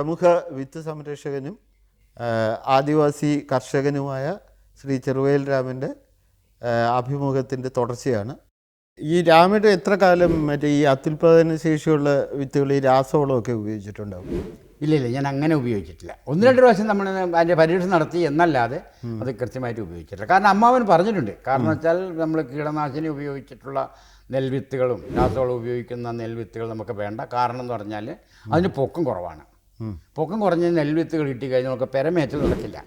പ്രമുഖ വിത്ത് സംരക്ഷകനും ആദിവാസി കർഷകനുമായ ശ്രീ ചെറുവയൽ രാമൻ്റെ അഭിമുഖത്തിൻ്റെ തുടർച്ചയാണ്. ഈ രാമയുടെ എത്ര കാലം മറ്റേ ഈ അത്യുൽപാദന ശേഷിയുള്ള വിത്തുകൾ ഈ രാസവളമൊക്കെ ഉപയോഗിച്ചിട്ടുണ്ടാവും? ഇല്ല, ഞാൻ അങ്ങനെ ഉപയോഗിച്ചിട്ടില്ല. 1-2 പ്രാവശ്യം നമ്മൾ അതിൻ്റെ പരീക്ഷണം നടത്തി എന്നല്ലാതെ അത് കൃത്യമായിട്ട് ഉപയോഗിച്ചിട്ടില്ല. കാരണം അമ്മാവൻ പറഞ്ഞിട്ടുണ്ട്. കാരണം വെച്ചാൽ നമ്മൾ കീടനാശിനി ഉപയോഗിച്ചിട്ടുള്ള നെൽവിത്തുകളും രാസവളം ഉപയോഗിക്കുന്ന നെൽവിത്തുകൾ നമുക്ക് വേണ്ട. കാരണം എന്ന് പറഞ്ഞാൽ അതിന് പൊക്കം കുറവാണ്. പൊക്കം കുറഞ്ഞ നെൽവിത്തുകൾ കിട്ടിക്കഴിഞ്ഞാൽ നമുക്ക് പെരമേറ്റൽ നടക്കില്ല.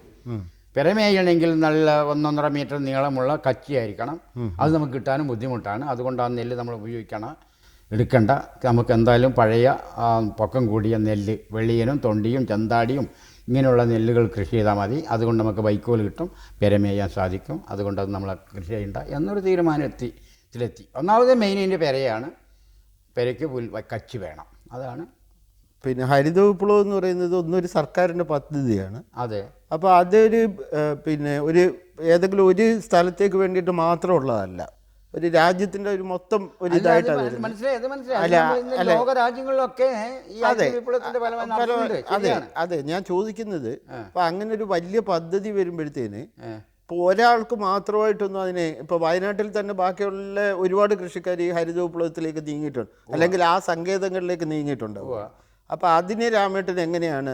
പെരമേയണമെങ്കിൽ നല്ല 1-1.5 മീറ്റർ നീളമുള്ള കച്ചിയായിരിക്കണം. അത് നമുക്ക് കിട്ടാനും ബുദ്ധിമുട്ടാണ്. അതുകൊണ്ട് ആ നെല്ല് നമ്മൾ എടുക്കേണ്ട. നമുക്ക് എന്തായാലും പഴയ പൊക്കം കൂടിയ നെല്ല്, വെളിയനും തൊണ്ടിയും ചെന്താടിയും ഇങ്ങനെയുള്ള നെല്ലുകൾ കൃഷി ചെയ്താൽ മതി. അതുകൊണ്ട് നമുക്ക് വൈക്കോൽ കിട്ടും, പെരമേയാൻ സാധിക്കും. അതുകൊണ്ട് അത് നമ്മൾ കൃഷി ചെയ്യേണ്ട എന്നൊരു തീരുമാനത്തിലെത്തി. ഒന്നാമത് മെയിൻ ഇതിൻ്റെ പെരയാണ്. പെരയ്ക്ക് കച്ചി വേണം. അതാണ്. പിന്നെ ഹരിത വിപ്ലവം എന്ന് പറയുന്നത് ഒന്നൊരു സർക്കാരിൻ്റെ പദ്ധതിയാണ്. അതെ. അപ്പോൾ അതൊരു പിന്നെ ഏതെങ്കിലും ഒരു സ്ഥലത്തേക്ക് വേണ്ടിയിട്ട് മാത്രമുള്ളതല്ല, ഒരു രാജ്യത്തിൻ്റെ ഒരു മൊത്തം ഒരു ഇതായിട്ടാണ് വരുന്നത്. മനസ്സിലായി. ലോക രാജ്യങ്ങളിലൊക്കെ അതെ ഞാൻ ചോദിക്കുന്നത്, അപ്പം അങ്ങനെ ഒരു വലിയ പദ്ധതി വരുമ്പോഴത്തേന് ഇപ്പോൾ ഒരാൾക്ക് മാത്രമായിട്ടൊന്നും അതിനെ, ഇപ്പോൾ വയനാട്ടിൽ തന്നെ ബാക്കിയുള്ള ഒരുപാട് കൃഷിക്കാർ ഈ ഹരിത വിപ്ലവത്തിലേക്ക് നീങ്ങിയിട്ടുണ്ട്, അല്ലെങ്കിൽ ആ സങ്കേതങ്ങളിലേക്ക് നീങ്ങിയിട്ടുണ്ടാവും. അപ്പം അതിനെ രാമേട്ടൻ എങ്ങനെയാണ്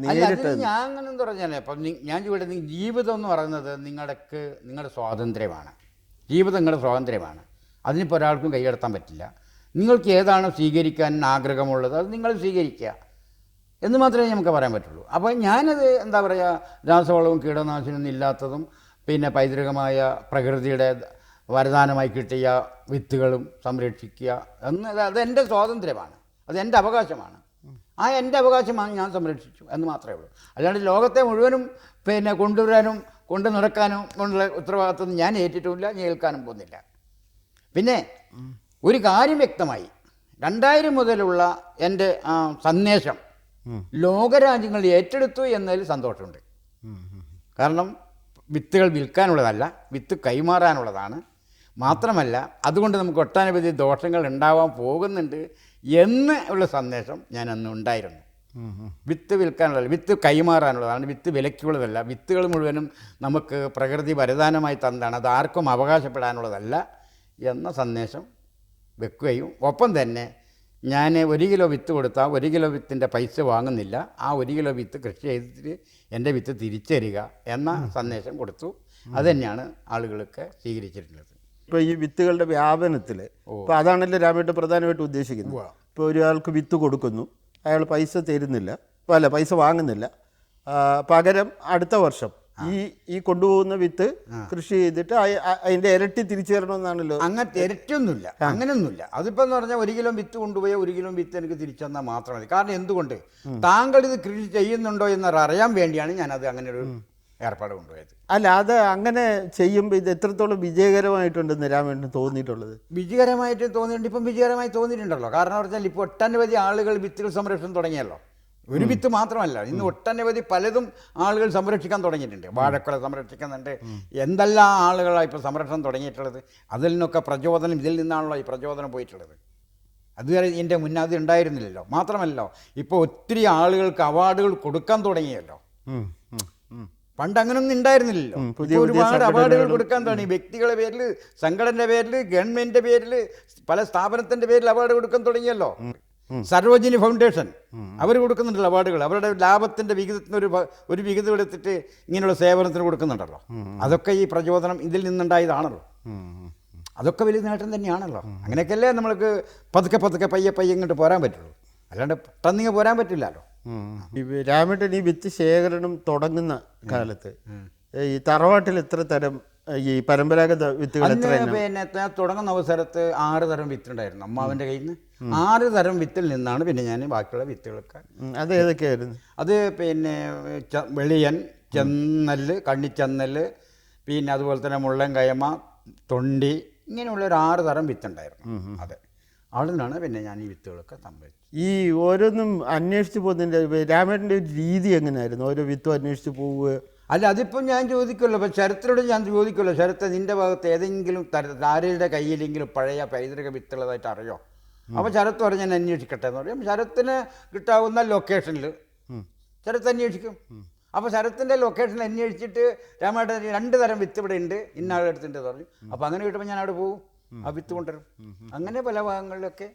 നേരിട്ടത്? ഞാൻ അങ്ങനെ പറഞ്ഞാലേ, അപ്പം ഞാൻ ചോദിക്കട്ടെ, ജീവിതം എന്ന് പറയുന്നത് നിങ്ങളുടെ സ്വാതന്ത്ര്യമാണ്. ജീവിതം നിങ്ങളുടെ സ്വാതന്ത്ര്യമാണ്. അതിനിപ്പോൾ ഒരാൾക്കും കൈകടത്താൻ പറ്റില്ല. നിങ്ങൾക്ക് ഏതാണോ സ്വീകരിക്കാൻ ആഗ്രഹമുള്ളത് അത് നിങ്ങൾ സ്വീകരിക്കുക എന്ന് മാത്രമേ നമുക്ക് പറയാൻ പറ്റുള്ളൂ. അപ്പോൾ ഞാനത് എന്താ പറയുക, രാസവളവും കീടനാശിനിയൊന്നും ഇല്ലാത്തതും പിന്നെ പൈതൃകമായ പ്രകൃതിയുടെ വരദാനമായി കിട്ടിയ വിത്തുകളും സംരക്ഷിക്കുക അതെൻ്റെ സ്വാതന്ത്ര്യമാണ്, അതെൻ്റെ അവകാശമാണ്. ആ എൻ്റെ അവകാശമാണ് ഞാൻ സംരക്ഷിച്ചു എന്ന് മാത്രമേ ഉള്ളൂ. അല്ലാണ്ട് ലോകത്തെ മുഴുവനും പിന്നെ കൊണ്ടുവരാനും കൊണ്ട് നടക്കാനും കൊണ്ടുള്ള ഉത്തരവാദിത്വം ഞാൻ ഏറ്റിട്ടുമില്ല, ഞാൻ ഏൽക്കാനും പോകുന്നില്ല. പിന്നെ ഒരു കാര്യം വ്യക്തമായി, 2000 മുതലുള്ള എൻ്റെ സന്ദേശം ലോകരാജ്യങ്ങൾ ഏറ്റെടുത്തു എന്നതിൽ സന്തോഷമുണ്ട്. കാരണം വിത്തുകൾ വിൽക്കാനുള്ളതല്ല, വിത്ത് കൈമാറാനുള്ളതാണ്. മാത്രമല്ല അതുകൊണ്ട് നമുക്ക് ഒട്ടനവധി ദോഷങ്ങൾ ഉണ്ടാവാൻ പോകുന്നുണ്ട് എന്ന് ഉള്ള സന്ദേശം ഞാൻ അന്ന് ഉണ്ടായിരുന്നു. വിത്ത് വിൽക്കാനുള്ളതല്ല, വിത്ത് കൈമാറാനുള്ളതാണ്, വിത്ത് വിലയ്ക്കുള്ളതല്ല. വിത്തുകൾ മുഴുവനും നമുക്ക് പ്രകൃതി വരദാനമായി തന്നതാണ്, അത് ആർക്കും അവകാശപ്പെടാനുള്ളതല്ല എന്ന സന്ദേശം വെക്കുകയും ഒപ്പം തന്നെ ഞാൻ 1 കിലോ വിത്ത് കൊടുത്താൽ 1 കിലോ വിത്തിൻ്റെ പൈസ വാങ്ങുന്നില്ല, ആ 1 കിലോ വിത്ത് കൃഷി ചെയ്തിട്ട് എൻ്റെ വിത്ത് തിരിച്ചു തരിക എന്ന സന്ദേശം കൊടുത്തു. അതുതന്നെയാണ് ആളുകളൊക്കെ സ്വീകരിച്ചിട്ടുള്ളത്. ഇപ്പോൾ ഈ വിത്തുകളുടെ വ്യാപനത്തിൽ ഇപ്പോൾ അതാണല്ലോ രാമേട്ടൻ പ്രധാനമായിട്ട് ഉദ്ദേശിക്കുന്നത്. ഇപ്പോൾ ഒരാൾക്ക് വിത്ത് കൊടുക്കുന്നു, അയാൾ പൈസ തരുന്നില്ല, പൈസ വാങ്ങുന്നില്ല, പകരം അടുത്ത വർഷം ഈ കൊണ്ടുപോകുന്ന വിത്ത് കൃഷി ചെയ്തിട്ട് അതിൻ്റെ ഇരട്ടി തിരിച്ചു തരണമെന്നാണല്ലോ. അങ്ങനത്തെ ഇരട്ടിയൊന്നുമില്ല, അങ്ങനെയൊന്നുമില്ല. അതിപ്പോൾ എന്ന് പറഞ്ഞാൽ 1 കിലോ വിത്ത് കൊണ്ടുപോയാൽ 1 കിലോ വിത്ത് എനിക്ക് തിരിച്ചു തന്നാൽ മാത്രം മതി. കാരണം എന്തുകൊണ്ട്, താങ്കൾ ഇത് കൃഷി ചെയ്യുന്നുണ്ടോ എന്നറിയാൻ വേണ്ടിയാണ് ഞാനത് അങ്ങനെ ഒരു ഏർപ്പാട് കൊണ്ടുപോയത്. അല്ല, അത് അങ്ങനെ ചെയ്യുമ്പോൾ ഇത് എത്രത്തോളം വിജയകരമായിട്ടുണ്ടെന്ന് രാമേട്ടന് തോന്നിയിട്ടുള്ളത്? വിജയകരമായിട്ട് തോന്നിയിട്ടുണ്ട്. ഇപ്പം വിജയകരമായി തോന്നിയിട്ടുണ്ടല്ലോ. കാരണം പറഞ്ഞാൽ ഇപ്പോൾ ഒട്ടനവധി ആളുകൾ വിത്തുകൾ സംരക്ഷണം തുടങ്ങിയല്ലോ. ഒരു വിത്ത് മാത്രമല്ല, ഇന്ന് ഒട്ടനവധി പലതും ആളുകൾ സംരക്ഷിക്കാൻ തുടങ്ങിയിട്ടുണ്ട്. വാഴക്കുല സംരക്ഷിക്കുന്നുണ്ട്, എന്തെല്ലാം ആളുകളാണ് ഇപ്പോൾ സംരക്ഷണം തുടങ്ങിയിട്ടുള്ളത്. അതിൽ നിന്നൊക്കെ പ്രചോദനം, ഇതിൽ നിന്നാണല്ലോ ഈ പ്രചോദനം പോയിട്ടുള്ളത്. അതുവരെ ഇതിൻ്റെ മുന്നേ അത് ഉണ്ടായിരുന്നില്ലല്ലോ. മാത്രമല്ലോ ഇപ്പോൾ ഒത്തിരി ആളുകൾക്ക് അവാർഡുകൾ കൊടുക്കാൻ തുടങ്ങിയല്ലോ. പണ്ട് അങ്ങനൊന്നും ഉണ്ടായിരുന്നില്ലല്ലോ. ഒരുപാട് അവാർഡുകൾ കൊടുക്കാൻ തുടങ്ങി. വ്യക്തികളുടെ പേരിൽ, സംഘടനയുടെ പേരിൽ, ഗവൺമെൻറ്റിൻ്റെ പേരിൽ, പല സ്ഥാപനത്തിൻ്റെ പേരിൽ അവാർഡ് കൊടുക്കാൻ തുടങ്ങിയല്ലോ. സരോജിനി ഫൗണ്ടേഷൻ അവർ കൊടുക്കുന്നുണ്ടല്ലോ അവാർഡുകൾ. അവരുടെ ലാഭത്തിൻ്റെ വിഹിതത്തിന് ഒരു വിഹിതം എടുത്തിട്ട് ഇങ്ങനെയുള്ള സേവനത്തിന് കൊടുക്കുന്നുണ്ടല്ലോ. അതൊക്കെ ഈ പ്രചോദനം ഇതിൽ നിന്നുണ്ടായതാണല്ലോ. അതൊക്കെ വലിയ നേട്ടം തന്നെയാണല്ലോ. അങ്ങനെയൊക്കെയല്ലേ നമ്മൾക്ക് പതുക്കെ പയ്യെ ഇങ്ങോട്ട് പോരാൻ പറ്റുള്ളൂ. അല്ലാണ്ട് പെട്ടെന്ന് പോരാൻ പറ്റില്ലല്ലോ. രാമേട്ടൻ ഈ വിത്ത് ശേഖരണം തുടങ്ങുന്ന കാലത്ത് ഈ തറവാട്ടിൽ എത്ര തരം ഈ പരമ്പരാഗത വിത്തുകൾ? പിന്നെ തുടങ്ങുന്ന അവസരത്ത് 6 തരം വിത്തുണ്ടായിരുന്നു അമ്മാവൻ്റെ കയ്യിൽ നിന്ന്. 6 തരം വിത്തിൽ നിന്നാണ് പിന്നെ ഞാൻ ബാക്കിയുള്ള വിത്തുകളൊക്കെ. അത് ഏതൊക്കെയായിരുന്നു? അത് പിന്നെ വെളിയൻ, ചെന്നല്, കണ്ണിച്ചെന്നല്, പിന്നെ അതുപോലെ തന്നെ മുള്ളൻ കയമ, തൊണ്ടി, ഇങ്ങനെയുള്ള ഒരു 6 തരം വിത്തുണ്ടായിരുന്നു. അതെ, അവിടെ നിന്നാണ് പിന്നെ ഞാൻ ഈ വിത്തുകളൊക്കെ സംഭവിച്ചത്. ഈ ഓരോന്നും അന്വേഷിച്ച് പോകുന്നതിൻ്റെ രാമേട്ടൻ്റെ ഒരു രീതി എങ്ങനെയായിരുന്നു? ഓരോ വിത്തും അന്വേഷിച്ച് പോവുക? അല്ല, അതിപ്പം ഞാൻ ചോദിക്കുമല്ലോ. അപ്പോൾ ശരത്തിനോട് ഞാൻ ചോദിക്കുമല്ലോ, ശരത്ത് നിൻ്റെ ഭാഗത്ത് ഏതെങ്കിലും ആരുടെ കയ്യിലെങ്കിലും പഴയ പൈതൃക വിത്തുള്ളതായിട്ട് അറിയോ? അപ്പോൾ ശരത്ത് പറഞ്ഞ് ഞാൻ അന്വേഷിക്കട്ടെ എന്ന് പറയും. ശരത്തിന് കിട്ടാവുന്ന ലൊക്കേഷനിൽ ശരത്ത് അന്വേഷിക്കും. അപ്പോൾ ശരത്തിൻ്റെ ലൊക്കേഷൻ അന്വേഷിച്ചിട്ട് രാമേട്ടൻ 2 തരം വിത്ത് ഇവിടെ ഉണ്ട്, ഇന്ന ആളുടെ അടുത്തുണ്ട് പറഞ്ഞു. അപ്പോൾ അങ്ങനെ കിട്ടുമ്പോൾ ഞാൻ അവിടെ പോകും, ആ വിത്ത് കൊണ്ടുവരും. അങ്ങനെ പല ഭാഗങ്ങളിലൊക്കെ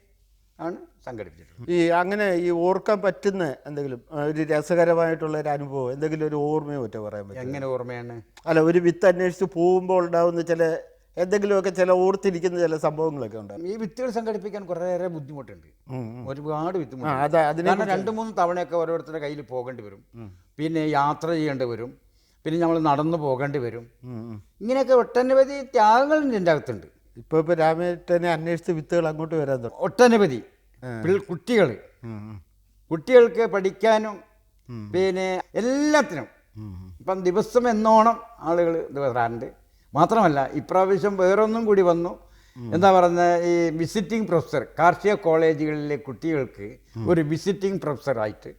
ആണ് സംഘടിപ്പിച്ചിട്ടുള്ളത്. അങ്ങനെ ഈ ഓർക്കാൻ പറ്റുന്ന എന്തെങ്കിലും ഒരു രസകരമായിട്ടുള്ള ഒരു അനുഭവം, എന്തെങ്കിലും ഒരു ഓർമ്മയോ മറ്റോ പറയാൻ പറ്റും? എങ്ങനെ ഓർമ്മയാണ്? അല്ല, ഒരു വിത്ത് അന്വേഷിച്ച് പോകുമ്പോൾ ഉണ്ടാകുന്ന ചില എന്തെങ്കിലുമൊക്കെ ചില ഓർത്തിരിക്കുന്ന ചില സംഭവങ്ങളൊക്കെ ഉണ്ടാകും. ഈ വിത്തുകൾ സംഘടിപ്പിക്കാൻ കുറേയേറെ ബുദ്ധിമുട്ടുണ്ട്, ഒരുപാട് ബുദ്ധിമുട്ടുണ്ട്. അതിനെ കാരണം 2-3 തവണയൊക്കെ ഓരോരുത്തരുടെ കയ്യിൽ പോകേണ്ടി വരും, പിന്നെ യാത്ര ചെയ്യേണ്ടി വരും, പിന്നെ നമ്മൾ നടന്നു പോകേണ്ടി വരും. ഇങ്ങനെയൊക്കെ ഒട്ടനവധി ത്യാഗങ്ങൾ ഇതിൻ്റെ അകത്തുണ്ട്. ഇപ്പോൾ രാമേട്ടനെ അന്വേഷിച്ച് വിത്തുകൾ അങ്ങോട്ട് വരാൻ തുടങ്ങി. ഒട്ടനവധി കുട്ടികൾക്ക് പഠിക്കാനും പിന്നെ എല്ലാത്തിനും ഇപ്പം ദിവസം എന്നോണം ആളുകൾ ഇത് വരാറുണ്ട്. മാത്രമല്ല ഇപ്രാവശ്യം വേറൊന്നും കൂടി വന്നു. എന്താ പറയുന്നത്, ഈ വിസിറ്റിംഗ് പ്രൊഫസർ, കാർഷിക കോളേജുകളിലെ കുട്ടികൾക്ക് ഒരു വിസിറ്റിംഗ് പ്രൊഫസറായിട്ട്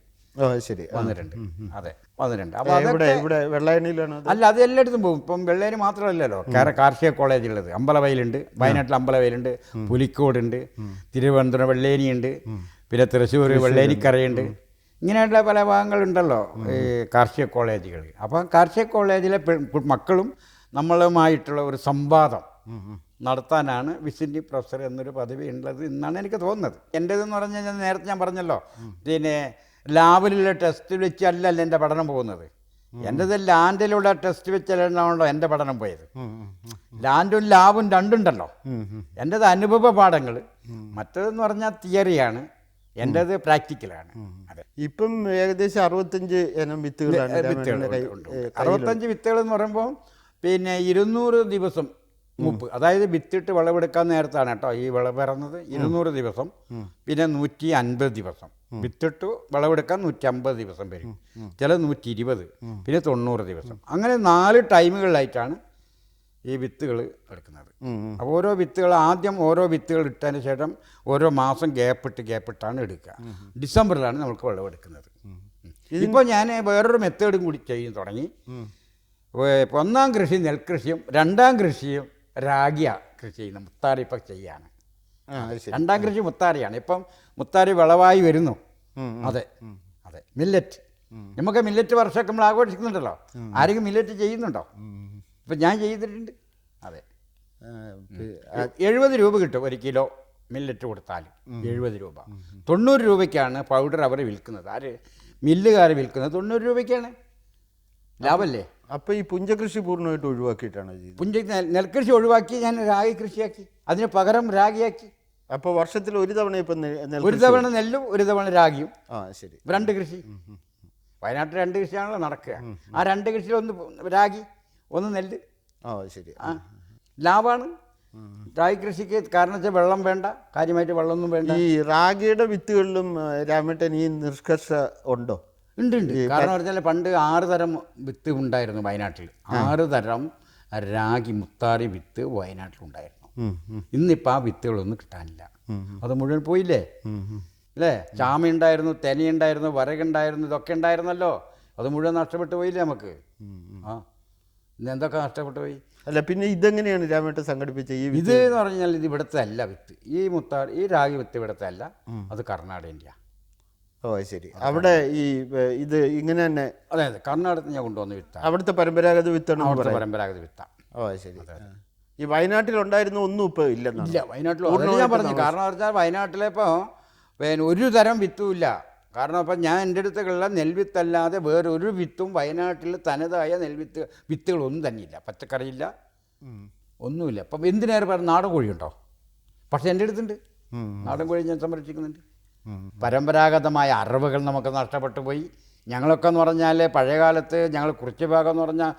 ശരി വന്നിട്ടുണ്ട്. അതെ, വന്നിട്ടുണ്ട്. അപ്പോൾ അല്ല, അത് എല്ലായിടത്തും പോകും. ഇപ്പം വെള്ളേരി മാത്രമല്ലല്ലോ കാർഷിക കോളേജുള്ളത്. അമ്പലവയലുണ്ട്, വയനാട്ടിൽ അമ്പലവയലുണ്ട്, പുലിക്കോടുണ്ട്, തിരുവനന്തപുരം വെള്ളേരിയുണ്ട്, പിന്നെ തൃശ്ശൂർ വെള്ളേരിക്കരയുണ്ട്. ഇങ്ങനെയുള്ള പല ഭാഗങ്ങളുണ്ടല്ലോ ഈ കാർഷിക കോളേജുകൾ. അപ്പം കാർഷിക കോളേജിലെ മക്കളും നമ്മളുമായിട്ടുള്ള ഒരു സംവാദം നടത്താനാണ് വിസിറ്റിംഗ് പ്രൊഫസർ എന്നൊരു പദവി ഉള്ളത് എന്നാണ് എനിക്ക് തോന്നുന്നത്. എൻ്റേതെന്ന് പറഞ്ഞു കഴിഞ്ഞാൽ നേരത്തെ ഞാൻ പറഞ്ഞല്ലോ, പിന്നെ ലാബിലുള്ള ടെസ്റ്റ് വെച്ചല്ല എൻ്റെ പഠനം പോകുന്നത്. എൻ്റേത് ലാൻഡിലുള്ള ടെസ്റ്റ് വെച്ചാണല്ലോ എൻ്റെ പഠനം പോയത്. ലാൻഡും ലാബും രണ്ടുണ്ടല്ലോ. എൻ്റേത് അനുഭവ പാഠങ്ങൾ, മറ്റേതെന്ന് പറഞ്ഞാൽ തിയറിയാണ്, എൻ്റേത് പ്രാക്ടിക്കലാണ്. അതെ. ഇപ്പം ഏകദേശം 65 ഇനം വിത്തുകളാണ്. 65 വിത്തുകൾ എന്ന് പറയുമ്പോൾ പിന്നെ 200 ദിവസം മുമ്പ്, അതായത് വിത്തിട്ട് വിളവെടുക്കാൻ നേരത്താണ് കേട്ടോ ഈ വിളവ് ഇറങ്ങുന്നത്. 200 ദിവസം, പിന്നെ 150 ദിവസം. വിത്തിട്ട് വിളവെടുക്കാൻ 150 ദിവസം വരും, ചില 120, പിന്നെ 90 ദിവസം. അങ്ങനെ 4 ടൈമുകളിലായിട്ടാണ് ഈ വിത്തുകൾ എടുക്കുന്നത്. അപ്പോൾ ഓരോ വിത്തുകൾ ഓരോ വിത്തുകൾ ഇട്ടതിന് ശേഷം ഓരോ മാസം ഗ്യാപ്പിട്ടാണ് എടുക്കുക. ഡിസംബറിലാണ് നമുക്ക് വിളവെടുക്കുന്നത്. ഇപ്പോൾ ഞാൻ വേറൊരു മെത്തേഡും കൂടി ചെയ്തു തുടങ്ങി. 1ാം കൃഷി നെൽകൃഷിയും 2ാം കൃഷിയും രാഗിയ കൃഷി ചെയ്യുന്ന മുത്താറി ഇപ്പം ചെയ്യാണ്. 2ാം കൃഷി മുത്താറിയാണ്. ഇപ്പം മുത്താറി വിളവായി വരുന്നു. അതെ, മില്ലറ്റ്. നമുക്ക് മില്ലറ്റ് വർഷമൊക്കെ നമ്മൾ ആഘോഷിക്കുന്നുണ്ടല്ലോ. ആരെങ്കിലും മില്ലറ്റ് ചെയ്യുന്നുണ്ടോ? ഇപ്പം ഞാൻ ചെയ്തിട്ടുണ്ട്. അതെ, 70 രൂപ കിട്ടും 1 കിലോ മില്ലറ്റ് കൊടുത്താലും. 70 രൂപ. 90 രൂപയ്ക്കാണ് പൗഡർ അവർ വിൽക്കുന്നത്. ആര്? മില്ലുകാർ വിൽക്കുന്നത് 90 രൂപയ്ക്കാണ്. ലാഭമല്ലേ? അപ്പോൾ ഈ പുഞ്ചകൃഷി പൂർണ്ണമായിട്ട് ഒഴിവാക്കിയിട്ടാണ് ചെയ്യുന്നത്? നെൽകൃഷി ഒഴിവാക്കി ഞാൻ രാഗി കൃഷിയാക്കി, അതിന് പകരം രാഗിയാക്കി. അപ്പോൾ വർഷത്തിൽ ഒരു തവണ ഇപ്പം ഒരു തവണ നെല്ലും ഒരു തവണ രാഗിയും. ശരി. 2 കൃഷി. വയനാട്ടിൽ 2 കൃഷിയാണല്ലോ നടക്കുക. ആ 2 കൃഷിയിൽ ഒന്ന് രാഗി, ഒന്ന് നെല്ല്. ശരി. ലാഭമാണ് രാഗി കൃഷിക്ക്. കാരണം വെച്ചാൽ വെള്ളം വേണ്ട, കാര്യമായിട്ട് വെള്ളമൊന്നും വേണ്ട. ഈ റാഗിയുടെ വിത്തുകളിലും രാമേട്ടൻ ഈ നിഷ്കർഷ ഉണ്ടോ? ഉണ്ട്. കാരണം പറഞ്ഞാൽ പണ്ട് 6 തരം വിത്ത് ഉണ്ടായിരുന്നു വയനാട്ടിൽ. 6 തരം രാഗി മുത്താറി വിത്ത് വയനാട്ടിലുണ്ടായിരുന്നു. ഇന്നിപ്പോൾ ആ വിത്തുകളൊന്നും കിട്ടാനില്ല. അത് മുഴുവൻ പോയില്ലേ അല്ലേ? ചാമയുണ്ടായിരുന്നു, തെനയുണ്ടായിരുന്നു, വരകുണ്ടായിരുന്നു, ഇതൊക്കെ ഉണ്ടായിരുന്നല്ലോ. അത് മുഴുവൻ നഷ്ടപ്പെട്ടു പോയില്ലേ നമുക്ക്? ഇന്നെന്തൊക്കെ നഷ്ടപ്പെട്ടു പോയി. അല്ല, പിന്നെ ഇതെങ്ങനെയാണ് രാമേട്ടൻ സംഘടിപ്പിച്ച ഈ ഇത് എന്ന് പറഞ്ഞാൽ ഇത് ഇവിടുത്തെ അല്ല വിത്ത്. ഈ രാഗി വിത്ത് ഇവിടുത്തെ അല്ല, അത് കർണാടകൻ്റെ. ശരി. അവിടെ ഈ ഇത് ഇങ്ങനെ തന്നെ? അതെ, കർണാടകത്തിൽ ഞാൻ കൊണ്ടുവന്ന വിത്താണ്. അവിടുത്തെ പരമ്പരാഗത വിത്താണ്. പരമ്പരാഗത വിത്താണ്. ശരി. ഈ വയനാട്ടിലുണ്ടായിരുന്ന ഒന്നും ഇപ്പോൾ ഇല്ല. വയനാട്ടിൽ ഞാൻ പറഞ്ഞു. കാരണം വെച്ചാൽ വയനാട്ടിലിപ്പോൾ പിന്നെ ഒരു തരം വിത്തും ഇല്ല. കാരണം അപ്പം ഞാൻ എൻ്റെ അടുത്തുള്ള നെൽവിത്തല്ലാതെ വേറൊരു വിത്തും വയനാട്ടിൽ തനതായ വിത്തുകളൊന്നും തന്നെയില്ല. പച്ചക്കറിയില്ല, ഒന്നുമില്ല. അപ്പം എന്തിനേറെ പറഞ്ഞ നാടൻ കോഴിയുണ്ടോ? പക്ഷെ എൻ്റെ അടുത്തുണ്ട് നാടൻ കോഴി, ഞാൻ സംരക്ഷിക്കുന്നുണ്ട്. പരമ്പരാഗതമായ അറിവുകൾ നമുക്ക് നഷ്ടപ്പെട്ടു പോയി. ഞങ്ങളൊക്കെ എന്ന് പറഞ്ഞാൽ പഴയകാലത്ത് ഞങ്ങൾ കുറച്ച് ഭാഗം എന്ന് പറഞ്ഞാൽ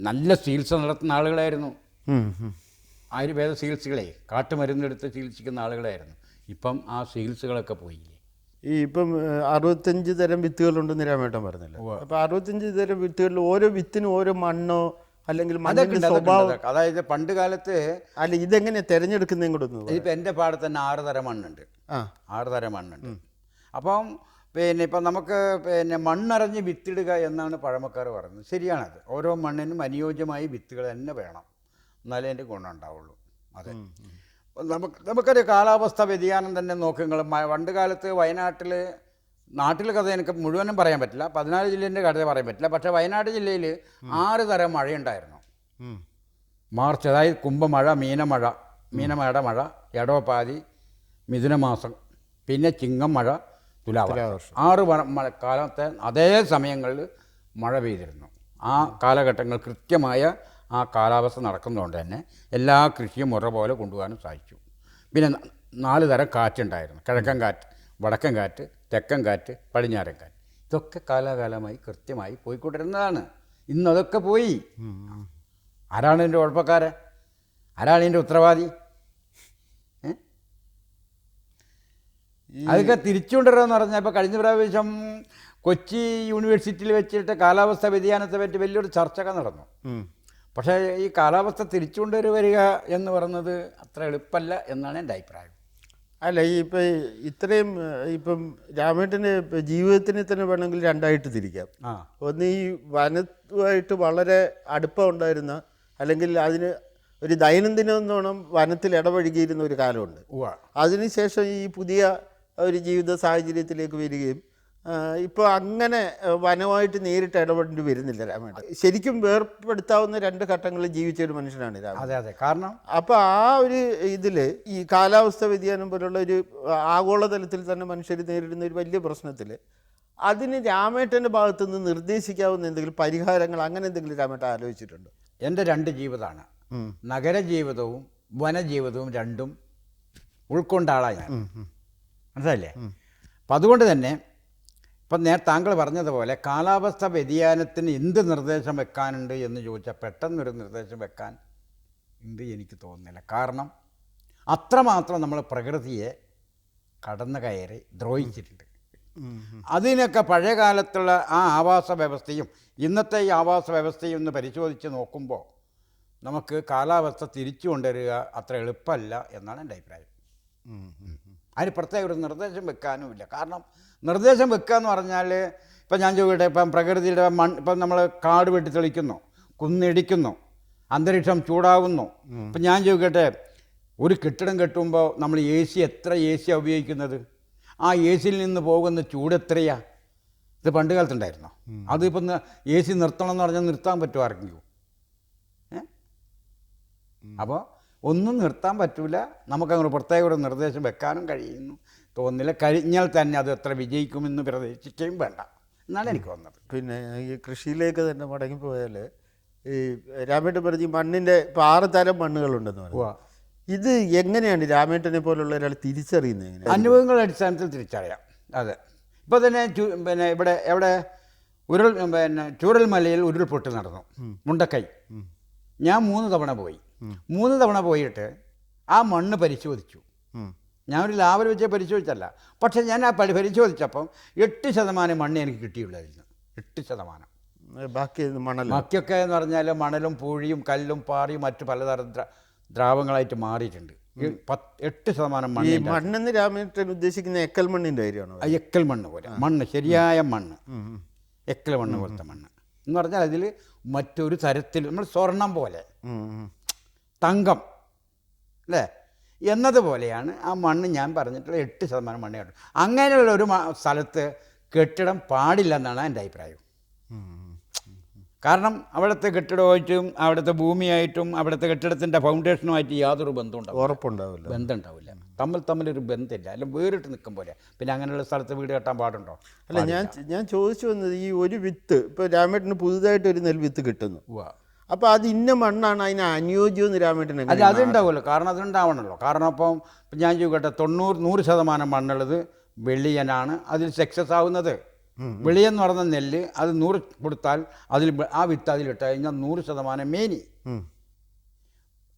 നല്ല ചികിത്സ നടത്തുന്ന ആളുകളായിരുന്നു. ആയുർവേദ ചികിത്സകളെ കാട്ടുമരുന്നെടുത്ത് ചികിത്സിക്കുന്ന ആളുകളായിരുന്നു. ഇപ്പം ആ ചികിത്സകളൊക്കെ പോയില്ലേ. ഈ ഇപ്പം 65 തരം വിത്തുകളുണ്ടെന്ന് രാമേട്ടൻ പറഞ്ഞല്ലോ. അപ്പോൾ 65 തരം വിത്തുകളിൽ ഓരോ വിത്തിനും ഓരോ മണ്ണോ അല്ലെങ്കിൽ മണ്ണിൻ്റെ സ്വഭാവം, അതായത് പണ്ട് കാലത്ത് അല്ല ഇതെങ്ങനെ തിരഞ്ഞെടുക്കുന്നതും കൂടെ? ഇപ്പം എൻ്റെ പാടത്ത് തന്നെ 6 തരം മണ്ണുണ്ട്. 6 തരം മണ്ണുണ്ട്. അപ്പം പിന്നെ ഇപ്പം നമുക്ക് പിന്നെ മണ്ണറിഞ്ഞ് വിത്തിടുക എന്നാണ് പഴമക്കാർ പറയുന്നത്. ശരിയാണത്. ഓരോ മണ്ണിനും അനുയോജ്യമായി വിത്തുകൾ തന്നെ വേണം, എന്നാലേ അതിൻ്റെ ഗുണം ഉണ്ടാവുള്ളൂ. അതെ, നമുക്കൊരു കാലാവസ്ഥ വ്യതിയാനം തന്നെ നോക്കുക. പണ്ട് കാലത്ത് വയനാട്ടിൽ നാട്ടിലെ കഥ എനിക്ക് മുഴുവനും പറയാൻ പറ്റില്ല, 14 ജില്ലേൻ്റെ കഥ പറയാൻ പറ്റില്ല. പക്ഷേ വയനാട് ജില്ലയിൽ 6 തരം മഴയുണ്ടായിരുന്നു. മാർച്ച്, അതായത് കുംഭമഴ, മീനമഴയുടെ മഴ, എടവപ്പാതി, മിഥുനമാസം, പിന്നെ ചിങ്ങം മഴ, തുലാവർഷം. 6 കാലത്തെ അതേ സമയങ്ങളിൽ മഴ പെയ്തിരുന്നു. ആ കാലഘട്ടങ്ങൾ കൃത്യമായ ആ കാലാവസ്ഥ നടക്കുന്നതുകൊണ്ട് തന്നെ എല്ലാ കൃഷിയും മുറ പോലെ കൊണ്ടുപോകാനും സാധിച്ചു. പിന്നെ 4 തരം കാറ്റുണ്ടായിരുന്നു. കിഴക്കൻ കാറ്റ്, വടക്കൻ കാറ്റ്, തെക്കൻ കാറ്റ്, പടിഞ്ഞാറൻ കാറ്റ്. ഇതൊക്കെ കാലാകാലമായി കൃത്യമായി പോയിക്കൊണ്ടിരുന്നതാണ്. ഇന്നതൊക്കെ പോയി. ആരാണ് ഇതിൻ്റെ കുഴപ്പക്കാരൻ? ആരാണ് ഇതിൻ്റെ ഉത്തരവാദി? അതൊക്കെ തിരിച്ചുകൊണ്ടുവരാമെന്ന് പറഞ്ഞാൽ ഇപ്പോൾ കഴിഞ്ഞ പ്രാവശ്യം കൊച്ചി യൂണിവേഴ്സിറ്റിയിൽ വെച്ചിട്ട് കാലാവസ്ഥ വ്യതിയാനത്തെ പറ്റി വലിയൊരു ചർച്ചയൊക്കെ നടന്നു. പക്ഷേ ഈ കാലാവസ്ഥ തിരിച്ചുകൊണ്ടുവരിക എന്ന് പറയുന്നത് അത്ര എളുപ്പമല്ല എന്നാണ് എൻ്റെ അഭിപ്രായം. അല്ല, ഈ ഇപ്പം ഇത്രയും ഇപ്പം രാമേട്ടന് ജീവിതത്തിനെ തന്നെ വേണമെങ്കിൽ 2ആയിട്ട് തിരിക്കാം. ഒന്ന്, ഈ വനത്തുമായിട്ട് വളരെ അടുപ്പം ഉണ്ടായിരുന്ന, അല്ലെങ്കിൽ അതിന് ഒരു ദൈനംദിനമെന്നോണം വനത്തിൽ ഇടപഴകിയിരുന്ന ഒരു കാലമുണ്ട്. അതിനുശേഷം ഈ പുതിയ ഒരു ജീവിത സാഹചര്യത്തിലേക്ക് വരികയും ഇപ്പോൾ അങ്ങനെ വനമായിട്ട് നേരിട്ട് ഇടപെടേണ്ടി വരുന്നില്ല രാമേട്ടൻ. ശരിക്കും വേർപ്പെടുത്താവുന്ന 2 ഘട്ടങ്ങളിൽ ജീവിച്ച ഒരു മനുഷ്യനാണ് രാമേട്ടൻ. അതെ അതെ. കാരണം അപ്പോൾ ആ ഒരു ഇതിൽ ഈ കാലാവസ്ഥ വ്യതിയാനം പോലുള്ള ഒരു ആഗോളതലത്തിൽ തന്നെ മനുഷ്യർ നേരിടുന്ന ഒരു വലിയ പ്രശ്നത്തിൽ അതിന് രാമേട്ടൻ്റെ ഭാഗത്തു നിന്ന് നിർദ്ദേശിക്കാവുന്ന എന്തെങ്കിലും പരിഹാരങ്ങൾ, അങ്ങനെ എന്തെങ്കിലും രാമേട്ടൻ ആലോചിച്ചിട്ടുണ്ടോ? എൻ്റെ 2 ജീവിതമാണ്. നഗരജീവിതവും വനജീവിതവും രണ്ടും ഉൾക്കൊണ്ട ആളാണ് ഞാൻ. മനസ്സിലായില്ലേ? അപ്പം അതുകൊണ്ട് തന്നെ ഇപ്പം താങ്കൾ പറഞ്ഞതുപോലെ കാലാവസ്ഥ വ്യതിയാനത്തിന് എന്ത് നിർദ്ദേശം വെക്കാനുണ്ട് എന്ന് ചോദിച്ചാൽ പെട്ടെന്നൊരു നിർദ്ദേശം വെക്കാൻ ഉണ്ട് എനിക്ക് തോന്നുന്നില്ല. കാരണം അത്രമാത്രം നമ്മൾ പ്രകൃതിയെ കടന്നു കയറി ദ്രോഹിച്ചിട്ടുണ്ട്. അതിനൊക്കെ പഴയ കാലത്തുള്ള ആ ആവാസ വ്യവസ്ഥയും ഇന്നത്തെ ഈ ആവാസ വ്യവസ്ഥയും ഒന്ന് പരിശോധിച്ച് നോക്കുമ്പോൾ നമുക്ക് കാലാവസ്ഥ തിരിച്ചു കൊണ്ടുവരിക അത്ര എളുപ്പമല്ല എന്നാണ് എൻ്റെ അഭിപ്രായം. അതിന് പ്രത്യേക ഒരു നിർദ്ദേശം വെക്കാനുമില്ല. കാരണം നിർദ്ദേശം വെക്കുക എന്ന് പറഞ്ഞാൽ ഇപ്പം ഞാൻ ചോദിക്കട്ടെ, ഇപ്പം പ്രകൃതിയുടെ ഇപ്പം നമ്മൾ കാട് വെട്ടി തെളിക്കുന്നു, കുന്നിടിക്കുന്നു, അന്തരീക്ഷം ചൂടാകുന്നു. ഇപ്പം ഞാൻ ചോദിക്കട്ടെ, ഒരു കെട്ടിടം കെട്ടുമ്പോൾ നമ്മൾ എത്ര എ സി ഉപയോഗിക്കുന്നത്? ആ എ സിയിൽ നിന്ന് പോകുന്ന ചൂട് എത്രയാ? ഇത് പണ്ട് കാലത്തുണ്ടായിരുന്നോ? അതിപ്പം എ സി നിർത്തണം എന്ന് പറഞ്ഞാൽ നിർത്താൻ പറ്റുമോ ആർക്കെങ്കിലും? അപ്പോൾ ഒന്നും നിർത്താൻ പറ്റില്ല. നമുക്കങ്ങനെ പ്രത്യേക ഒരു നിർദ്ദേശം വെക്കാനും കഴിയുന്നു തോന്നുന്നില്ല. കഴിഞ്ഞാൽ തന്നെ അത് എത്ര വിജയിക്കുമെന്ന് പ്രതീക്ഷിക്കുകയും വേണ്ട എന്നാണ് എനിക്ക് തോന്നുന്നത്. പിന്നെ ഈ കൃഷിയിലേക്ക് തന്നെ മടങ്ങിപ്പോയാൽ ഈ രാമേട്ടൻ പറഞ്ഞ മണ്ണിൻ്റെ ഇപ്പോൾ 6 തരം മണ്ണുകളുണ്ടെന്ന് പറയും. ഇത് എങ്ങനെയാണ് രാമേട്ടനെ പോലുള്ള ഒരാൾ തിരിച്ചറിയുന്നത്? അനുഭവങ്ങളുടെ അടിസ്ഥാനത്തിൽ തിരിച്ചറിയാം. അതെ. ഇപ്പോൾ തന്നെ എവിടെ ചൂരൽമലയിൽ ഉരുൾപൊട്ടി നടന്നു, മുണ്ടക്കൈ. ഞാൻ 3 തവണ പോയി. 3 തവണ പോയിട്ട് ആ മണ്ണ് പരിശോധിച്ചു. ഞാനൊരു ലാബിൽ വെച്ച് പരിശോധിച്ചല്ല, പക്ഷേ ഞാൻ ആ പരിശോധിച്ചപ്പം 8% മണ്ണ് എനിക്ക് കിട്ടിയുള്ളായിരുന്നു. 8%. ബാക്കിയൊക്കെ എന്ന് പറഞ്ഞാൽ മണലും പൂഴിയും കല്ലും പാറിയും മറ്റു പലതരം ദ്രാവങ്ങളായിട്ട് മാറിയിട്ടുണ്ട്. 8% മണ്ണ്. മണ്ണെന്ന് രാമേട്ടൻ ഉദ്ദേശിക്കുന്ന എക്കൽ മണ്ണിൻ്റെ കാര്യമാണോ? എക്കൽ മണ്ണ് പോലെ മണ്ണ്, ശരിയായ മണ്ണ്, എക്കൽ മണ്ണ് പോലത്തെ മണ്ണ് എന്ന് പറഞ്ഞാൽ അതിൽ മറ്റൊരു തരത്തിൽ നമ്മൾ സ്വർണം പോലെ, തങ്കം അല്ലേ എന്നതുപോലെയാണ് ആ മണ്ണ്. ഞാൻ പറഞ്ഞിട്ടുള്ള 8% മണ്ണേ. അങ്ങനെയുള്ള ഒരു സ്ഥലത്ത് കെട്ടിടം പാടില്ല എന്നാണ് എൻ്റെ അഭിപ്രായം. കാരണം അവിടുത്തെ കെട്ടിടമായിട്ടും അവിടുത്തെ ഭൂമിയായിട്ടും അവിടുത്തെ കെട്ടിടത്തിൻ്റെ ഫൗണ്ടേഷനുമായിട്ട് യാതൊരു ഉറപ്പുണ്ടാവില്ല, ബന്ധം ഉണ്ടാവില്ല. തമ്മിലൊരു ബന്ധമില്ല, അല്ലെങ്കിൽ വേറിട്ട് നിൽക്കും പോലെ. പിന്നെ അങ്ങനെയുള്ള സ്ഥലത്ത് വീട് കെട്ടാൻ പാടുണ്ടോ? അല്ല, ഞാൻ ചോദിച്ചു വന്നത് ഈ ഒരു വിത്ത് ഇപ്പോൾ രാമേട്ടന് പുതുതായിട്ട് ഒരു നെൽവിത്ത് കിട്ടുന്നു, അപ്പോൾ അത് ഇന്ന മണ്ണാണ് അതിന് അനുയോജ്യമെന്ന് രാമേട്ടൻ? അല്ല, അതുണ്ടാവുമല്ലോ. കാരണം അതുണ്ടാവണമല്ലോ. കാരണം അപ്പം ഞാൻ ചോദിക്കട്ടെ, 100% മണ്ണുള്ളത് വെള്ളിയനാണ് അതിൽ സക്സസ് ആവുന്നത്. വെളിയെന്ന് പറഞ്ഞ നെല്ല് അത് 100 കൊടുത്താൽ ആ വിത്ത് അതിലിട്ട് കഴിഞ്ഞാൽ 100% മേനി.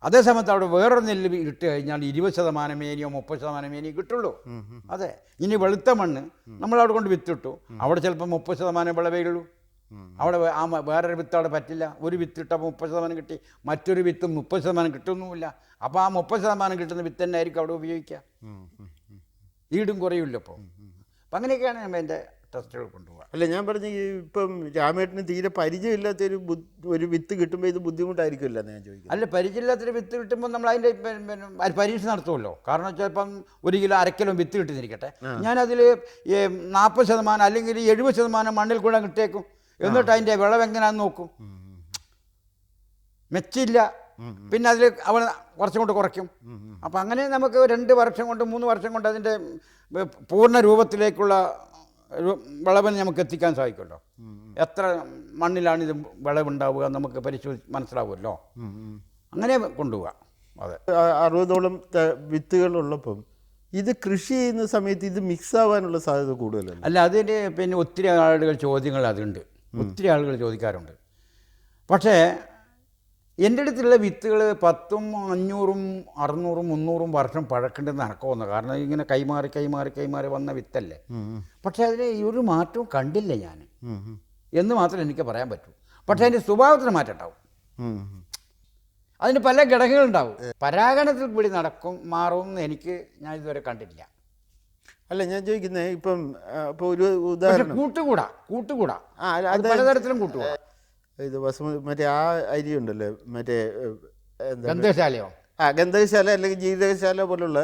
അതേസമയത്ത് അവിടെ വേറൊരു നെല്ല് ഇട്ട് കഴിഞ്ഞാൽ 20% മേനിയോ 30% മേനിയോ കിട്ടുള്ളൂ. അതെ. ഇനി വെളുത്ത മണ്ണ് നമ്മളവിടെ കൊണ്ട് വിത്തിട്ടു, അവിടെ ചിലപ്പോൾ 30% വിളവേയുള്ളൂ. അവിടെ വേറൊരു വിത്ത് അവിടെ പറ്റില്ല. ഒരു വിത്ത് ഇട്ടപ്പോൾ 30% കിട്ടി, മറ്റൊരു വിത്ത് 30% കിട്ടുന്നുമില്ല. അപ്പോൾ ആ 30% കിട്ടുന്ന വിത്ത് തന്നെ ആയിരിക്കും അവിടെ ഉപയോഗിക്കുക. ഈടും കുറയില്ല. അപ്പോൾ അങ്ങനെയൊക്കെയാണ് എൻ്റെ ടെസ്റ്റുകൾ കൊണ്ടുപോകുക. അല്ല, ഞാൻ പറഞ്ഞ ഇപ്പം രാമേട്ടന് തീരെ പരിചയമില്ലാത്തൊരു ഒരു വിത്ത് കിട്ടുമ്പോൾ ഇത് ബുദ്ധിമുട്ടായിരിക്കുമല്ലോ എന്ന് ഞാൻ ചോദിക്കുന്നത്. അല്ല, പരിചയമില്ലാത്തൊരു വിത്ത് കിട്ടുമ്പോൾ നമ്മൾ അതിൻ്റെ പരീക്ഷ നടത്തുമല്ലോ. കാരണം വെച്ചാൽ ഇപ്പം 1 കിലോ 1/2 കിലോ വിത്ത് കിട്ടുന്നിരിക്കട്ടെ, ഞാനതിൽ 40% അല്ലെങ്കിൽ 70% മണ്ണിൽ കൂടെ കിട്ടേക്കും. എന്നിട്ട് അതിൻ്റെ വിളവ് എങ്ങനെയാണെന്ന് നോക്കും. മെച്ചില്ല, പിന്നെ അതിൽ അവൾ കുറച്ചും കൊണ്ട് കുറയ്ക്കും. അപ്പം അങ്ങനെ നമുക്ക് 2 വർഷം കൊണ്ട് 3 വർഷം കൊണ്ട് അതിൻ്റെ പൂർണ്ണ രൂപത്തിലേക്കുള്ള വിളവിന് നമുക്ക് എത്തിക്കാൻ സാധിക്കുമല്ലോ. എത്ര മണ്ണിലാണ് ഇത് വിളവുണ്ടാവുക നമുക്ക് മനസ്സിലാവുമല്ലോ. അങ്ങനെ കൊണ്ടുപോവുക. അതെ, 60ഓളം വിത്തുകളുള്ളപ്പം ഇത് കൃഷി ചെയ്യുന്ന സമയത്ത് ഇത് മിക്സ് ആവാനുള്ള സാധ്യത കൂടുതലല്ല? അല്ല, അതിന് പിന്നെ ഒത്തിരി ആളുകൾ ചോദ്യങ്ങൾ അതുണ്ട്, ഒത്തിരി ആളുകൾ ചോദിക്കാറുണ്ട്. പക്ഷേ എൻ്റെ അടുത്തുള്ള വിത്തുകൾ 10, 500, 600, 300 വർഷം പഴക്കേണ്ടെന്ന് നടക്കുമെന്ന്. കാരണം ഇങ്ങനെ കൈമാറി വന്ന വിത്തല്ലേ. പക്ഷേ അതിന് ഒരു മാറ്റവും കണ്ടില്ല ഞാൻ എന്ന് മാത്രമേ എനിക്ക് പറയാൻ പറ്റൂ. പക്ഷേ അതിൻ്റെ സ്വഭാവത്തിന് മാറ്റം ഉണ്ടാവും. അതിന് പല ഘടകങ്ങളുണ്ടാവും. പരാഗണത്തിൽ കൂടി മാറുമെന്ന് ഞാൻ ഇതുവരെ കണ്ടില്ല. അല്ല, ഞാൻ ചോദിക്കുന്നത് ഇപ്പം ഇപ്പോൾ ഒരു ഉദാഹരണം, കൂട്ടുകൂടാ പലതരത്തിലും കൂട്ടുകൂടാ. ഇത് മറ്റേ ആ അരി ഉണ്ടല്ലോ, മറ്റേ ഗന്ധകശാലയോ, ഗന്ധകശാല അല്ലെങ്കിൽ ജീരകശാല പോലുള്ള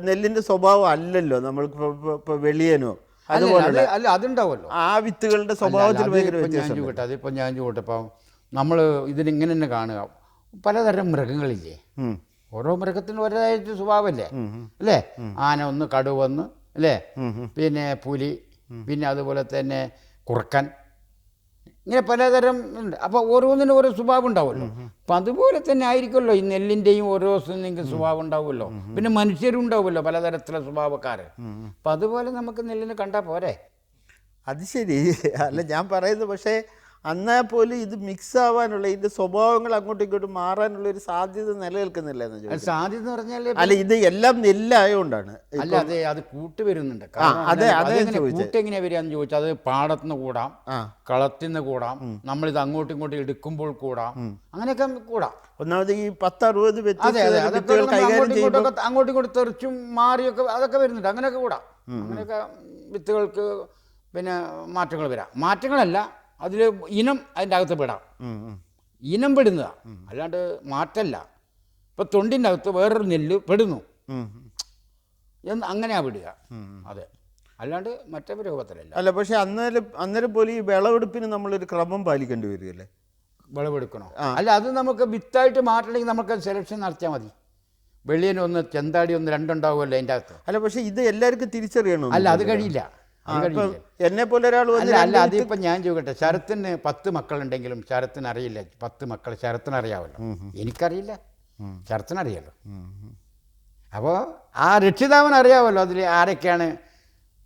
നെല്ലിന്റെ സ്വഭാവം അല്ലല്ലോ നമ്മൾക്ക് ഇപ്പോൾ വെളിയനോ അതുപോലെ. അല്ല, അതുണ്ടാവുമല്ലോ. ആ വിത്തുകളുടെ സ്വഭാവത്തിൽ ഭയങ്കര വ്യത്യാസം. അതിപ്പോൾ ഞാൻ ചോട്ടെ, ഇപ്പം നമ്മൾ ഇതിനിങ്ങനെ തന്നെ കാണുക, പലതരം മൃഗങ്ങളില്ലേ, ഓരോ മൃഗത്തിനും ഓരോതായിട്ട് സ്വഭാവമല്ലേ അല്ലേ. ആന ഒന്ന്, കടുവൊന്ന് അല്ലേ, പിന്നെ പുലി, പിന്നെ അതുപോലെ തന്നെ കുറുക്കൻ, ഇങ്ങനെ പലതരം ഉണ്ട്. അപ്പോൾ ഓരോന്നിനും ഓരോ സ്വഭാവം ഉണ്ടാവുമല്ലോ. അപ്പം അതുപോലെ തന്നെ ആയിരിക്കുമല്ലോ ഈ നെല്ലിൻ്റെയും ഓരോ സ്വഭാവം ഉണ്ടാവുമല്ലോ. പിന്നെ മനുഷ്യരും ഉണ്ടാവുമല്ലോ പലതരത്തിലുള്ള സ്വഭാവക്കാർ. അപ്പം അതുപോലെ നമുക്ക് നെല്ലിനെ കണ്ടാൽ പോരെ? അത് ശരി. അല്ല, ഞാൻ പറയുന്നത് പക്ഷേ എന്നാൽ പോലും ഇത് മിക്സ് ആവാനുള്ള ഇതിന്റെ സ്വഭാവങ്ങൾ അങ്ങോട്ടും ഇങ്ങോട്ടും മാറാനുള്ള ഒരു സാധ്യത നിലനിൽക്കുന്നില്ല എന്ന് ചോദിച്ചു. സാധ്യത എന്ന് പറഞ്ഞാൽ അല്ല, ഇത് എല്ലാം നെല്ലായോണ്ടാണ്. അല്ല, അതെ, അത് കൂട്ട് വരുന്നുണ്ട്. കൂട്ട് എങ്ങനെയാ വരികയെന്ന് ചോദിച്ചാൽ അത് പാടത്തുനിന്ന് കൂടാം, കളത്തിന്ന് കൂടാം, നമ്മളിത് അങ്ങോട്ടും ഇങ്ങോട്ടും എടുക്കുമ്പോൾ കൂടാം, അങ്ങനെയൊക്കെ കൂടാം. ഒന്നാമത് ഈ 10-60 അങ്ങോട്ടും ഇങ്ങോട്ടും തെറിച്ചും മാറിയൊക്കെ അതൊക്കെ വരുന്നുണ്ട്. അങ്ങനെയൊക്കെ കൂടാം. അങ്ങനെയൊക്കെ വിത്തുകൾക്ക് പിന്നെ മാറ്റങ്ങൾ വരാം. മാറ്റങ്ങളല്ല, അതിൽ ഇനം അതിൻ്റെ അകത്ത് പെടാം. ഇനം പെടുന്നതാണ്, അല്ലാണ്ട് മാറ്റല്ല. ഇപ്പം തൊണ്ടിൻ്റെ അകത്ത് വേറൊരു നെല്ല് പെടുന്നു എന്ന് അങ്ങനെയാ വിടുക. അതെ, അല്ലാണ്ട് മറ്റേ രൂപത്തിലല്ല. അല്ല, പക്ഷെ അന്നേരം പോലും ഈ വിളവെടുപ്പിന് നമ്മളൊരു ക്രമം പാലിക്കേണ്ടി വരികയല്ലേ? വിളവെടുക്കണോ? അല്ല, അത് നമുക്ക് വിത്തായിട്ട് മാറ്റണമെങ്കിൽ നമുക്ക് സെലക്ഷൻ നടത്തിയാൽ മതി. വെള്ളിയനൊന്ന്, ചെന്താടി ഒന്ന്, 2 ഉണ്ടാവുമല്ലോ അതിൻ്റെ അകത്ത്. അല്ല, പക്ഷെ ഇത് എല്ലാവർക്കും തിരിച്ചറിയണോ? അല്ല, അത് കഴിയില്ല. എന്നെ പോലെ ഒരാൾ അല്ല, അതിപ്പോൾ ഞാൻ ചോദിക്കട്ടെ, ശരത്തിന് 10 മക്കളുണ്ടെങ്കിലും ശരത്തിന് അറിയില്ല 10 മക്കൾ. ശരത്തിന് അറിയാമല്ലോ, എനിക്കറിയില്ല, ശരത്തിനറിയാമല്ലോ. അപ്പോൾ ആ രക്ഷിതാവിന് അറിയാമല്ലോ അതിൽ ആരൊക്കെയാണ്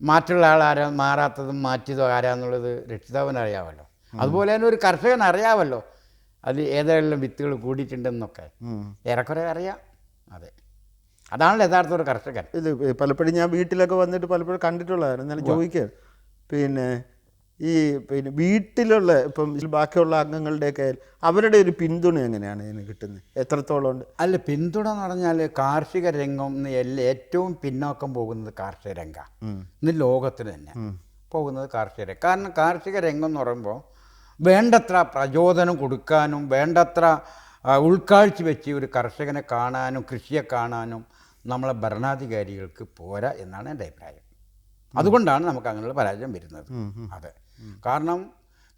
മാറ്റുള്ള ആളാരാ, മാറാത്തതും മാറ്റിയതോ ആരാന്നുള്ളത് രക്ഷിതാവിന് അറിയാമല്ലോ. അതുപോലെ തന്നെ ഒരു കർഷകൻ അറിയാമല്ലോ അത് ഏതെല്ലാം വിത്തുകൾ കൂടിയിട്ടുണ്ടെന്നൊക്കെ ഏറെക്കുറെ അറിയാം. അതെ, അതാണല്ലോ യഥാർത്ഥ ഒരു കർഷകൻ. ഇത് പലപ്പോഴും ഞാൻ വീട്ടിലൊക്കെ വന്നിട്ട് പലപ്പോഴും കണ്ടിട്ടുള്ളതാണ്. എന്നാലും ചോദിക്കുക, പിന്നെ വീട്ടിലുള്ള ഇപ്പം ബാക്കിയുള്ള അംഗങ്ങളുടെയൊക്കെ അവരുടെ ഒരു പിന്തുണ എങ്ങനെയാണ് ഇതിന് കിട്ടുന്നത്? എത്രത്തോളം ഉണ്ട്? അല്ല, പിന്തുണ എന്ന് പറഞ്ഞാൽ കാർഷിക രംഗം ഏറ്റവും പിന്നോക്കം പോകുന്നത് കാർഷിക രംഗമാണ്. ഇന്ന് ലോകത്തിന് തന്നെ പോകുന്നത് കാർഷിക രംഗം. കാരണം കാർഷിക രംഗം എന്ന് പറയുമ്പോൾ വേണ്ടത്ര പ്രചോദനം കൊടുക്കാനും വേണ്ടത്ര ഉൾക്കാഴ്ച വെച്ച് ഒരു കർഷകനെ കാണാനും കൃഷിയെ കാണാനും നമ്മളെ ഭരണാധികാരികൾക്ക് പോരാ എന്നാണ് എൻ്റെ അഭിപ്രായം. അതുകൊണ്ടാണ് നമുക്ക് അങ്ങനെയുള്ള പരാജയം വരുന്നത്. അതെ, കാരണം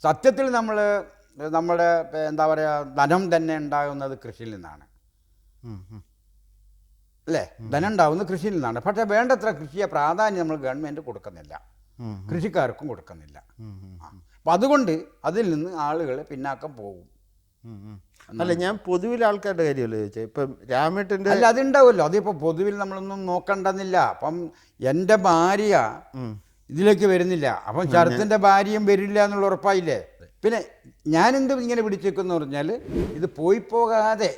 സത്യത്തിൽ നമ്മുടെ എന്താ പറയുക, ധനം തന്നെ ഉണ്ടാകുന്നത് കൃഷിയിൽ നിന്നാണ് അല്ലേ? ധനം ഉണ്ടാകുന്നത് കൃഷിയിൽ നിന്നാണ്. പക്ഷേ വേണ്ടത്ര കൃഷിയെ പ്രാധാന്യം നമ്മൾ ഗവൺമെൻറ് കൊടുക്കുന്നില്ല, കൃഷിക്കാർക്കും കൊടുക്കുന്നില്ല. അപ്പം അതുകൊണ്ട് അതിൽ നിന്ന് ആളുകൾ പിന്നാക്കം പോകും. അല്ല, ഞാൻ പൊതുവിൽ ആൾക്കാരുടെ കാര്യമല്ലേ ചോദിച്ചത്. ഇപ്പം രാമേട്ടൻ്റെ അല്ല, അതുണ്ടാവുമല്ലോ. അതിപ്പോൾ പൊതുവിൽ നമ്മളൊന്നും നോക്കണ്ടെന്നില്ല. അപ്പം എൻ്റെ ഭാര്യ ഇതിലേക്ക് വരുന്നില്ല, അപ്പം ശരത്തിൻ്റെ ഭാര്യയും വരില്ല എന്നുള്ള ഉറപ്പായില്ലേ? പിന്നെ ഞാനെന്തും ഇങ്ങനെ പിടിച്ചേക്കെന്ന് പറഞ്ഞാൽ ഇത് പോയി പോകാതെ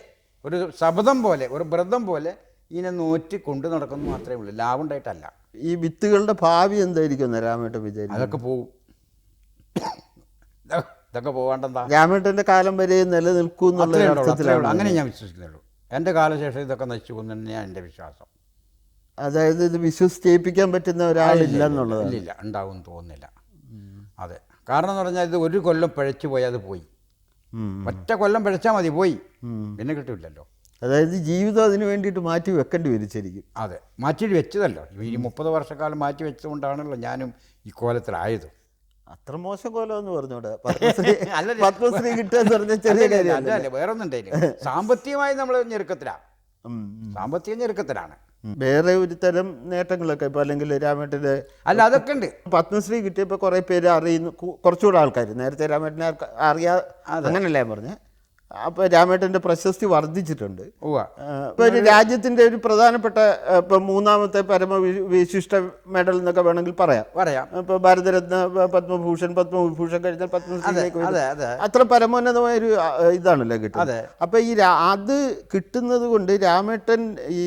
ഒരു ശബ്ദം പോലെ, ഒരു വ്രതം പോലെ ഇങ്ങനെ നോറ്റി കൊണ്ടു നടക്കുന്നു മാത്രമേ ഉള്ളൂ, ലാഭം ഉണ്ടായിട്ടല്ല. ഈ വിത്തുകളുടെ ഭാവി എന്തായിരിക്കും രാമേട്ടൻ വിചാരിക്കും? അതൊക്കെ പോവും. ഇതൊക്കെ പോകാണ്ടെന്താ, രാമേട്ടൻ്റെ കാലം വരെ നിലനിൽക്കും എന്നുള്ള അങ്ങനെ ഞാൻ വിശ്വസിക്കുന്നുള്ളൂ. എൻ്റെ കാലശേഷം ഇതൊക്കെ നശിച്ചു പോകുന്നു തന്നെയാണ് എൻ്റെ വിശ്വാസം. അതായത് ഇത് വിശ്വസിച്ചേൽപ്പിക്കാൻ പറ്റുന്ന ഒരാളില്ല എന്നുള്ളത്. ഇല്ല, ഉണ്ടാവും തോന്നുന്നില്ല. അതെ, കാരണം എന്ന് പറഞ്ഞാൽ ഇത് ഒരു കൊല്ലം പിഴച്ചു പോയാൽ അത് പോയി. ഒറ്റ കൊല്ലം പിഴച്ചാൽ മതി, പോയി, പിന്നെ കിട്ടില്ലല്ലോ. അതായത് ജീവിതം അതിന് വേണ്ടിയിട്ട് മാറ്റി വെക്കേണ്ടി വരും ശരിക്കും. അതെ, മാറ്റി വെച്ചതല്ലോ. ഈ 30 വർഷക്കാലം മാറ്റി വെച്ചുകൊണ്ടാണല്ലോ ഞാനും ഈ കോലത്തിലായത്. അത്ര മോശം കോലമെന്ന് പറഞ്ഞോടെ പത്മശ്രീ കിട്ടുകയെന്ന് പറഞ്ഞ ചെറിയ കാര്യം അതല്ലേ, വേറെ ഒന്നും ഉണ്ടായില്ല. സാമ്പത്തികമായി നമ്മൾ ഞെരുക്കത്തിലാണ്, സാമ്പത്തിക ഞെരുക്കത്തിലാണ്. വേറെ ഒരു തരം നേട്ടങ്ങളൊക്കെ ഇപ്പോൾ അല്ലെങ്കിൽ രാമേട്ടൻ്റെ അല്ല അതൊക്കെ ഉണ്ട്. പത്മശ്രീ കിട്ടിയപ്പോൾ കുറേ പേര് അറിയുന്നു, കുറച്ചുകൂടെ ആൾക്കാർ. നേരത്തെ രാമേട്ടനെ അങ്ങനല്ലേ പറഞ്ഞത്. അപ്പോൾ രാമേട്ടൻ്റെ പ്രശസ്തി വർദ്ധിച്ചിട്ടുണ്ട്. ഇപ്പോൾ ഒരു രാജ്യത്തിൻ്റെ ഒരു പ്രധാനപ്പെട്ട ഇപ്പം 3ാമത്തെ പരമവിശിഷ്ട മെഡൽ എന്നൊക്കെ വേണമെങ്കിൽ പറയാം. ഇപ്പോൾ ഭാരതരത്ന, പത്മഭൂഷൺ കഴിഞ്ഞാൽ പത്മശ്രീയിലേക്ക് അത്ര പരമോന്നതമായൊരു ഇതാണല്ലോ കിട്ടുന്നത്. അപ്പോൾ ഈ അത് കിട്ടുന്നത് കൊണ്ട് രാമേട്ടൻ ഈ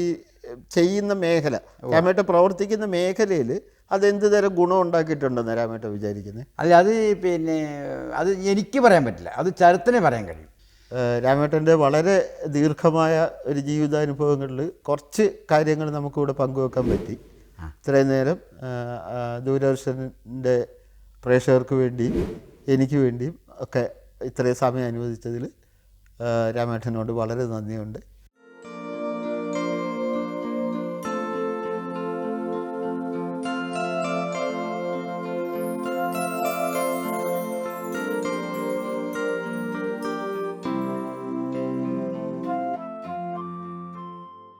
ചെയ്യുന്ന മേഖല, രാമേട്ടൻ പ്രവർത്തിക്കുന്ന മേഖലയിൽ അതെന്ത് തരം ഗുണം ഉണ്ടാക്കിയിട്ടുണ്ടെന്ന് രാമേട്ടൻ വിചാരിക്കുന്നത്? അല്ല, അത് പിന്നെ അത് എനിക്ക് പറയാൻ പറ്റില്ല, അത് ചരിത്രനെ പറയാൻ കഴിയും. രാമേട്ടൻ്റെ വളരെ ദീർഘമായ ഒരു ജീവിതാനുഭവങ്ങളിൽ കുറച്ച് കാര്യങ്ങൾ നമുക്കിവിടെ പങ്കുവെക്കാൻ പറ്റി. ഇത്രയും നേരം ദൂരദർശൻ്റെ പ്രേക്ഷകർക്ക് വേണ്ടിയും എനിക്ക് വേണ്ടിയും ഒക്കെ ഇത്രയും സമയം അനുവദിച്ചതിൽ രാമേട്ടനോട് വളരെ നന്ദിയുണ്ട്.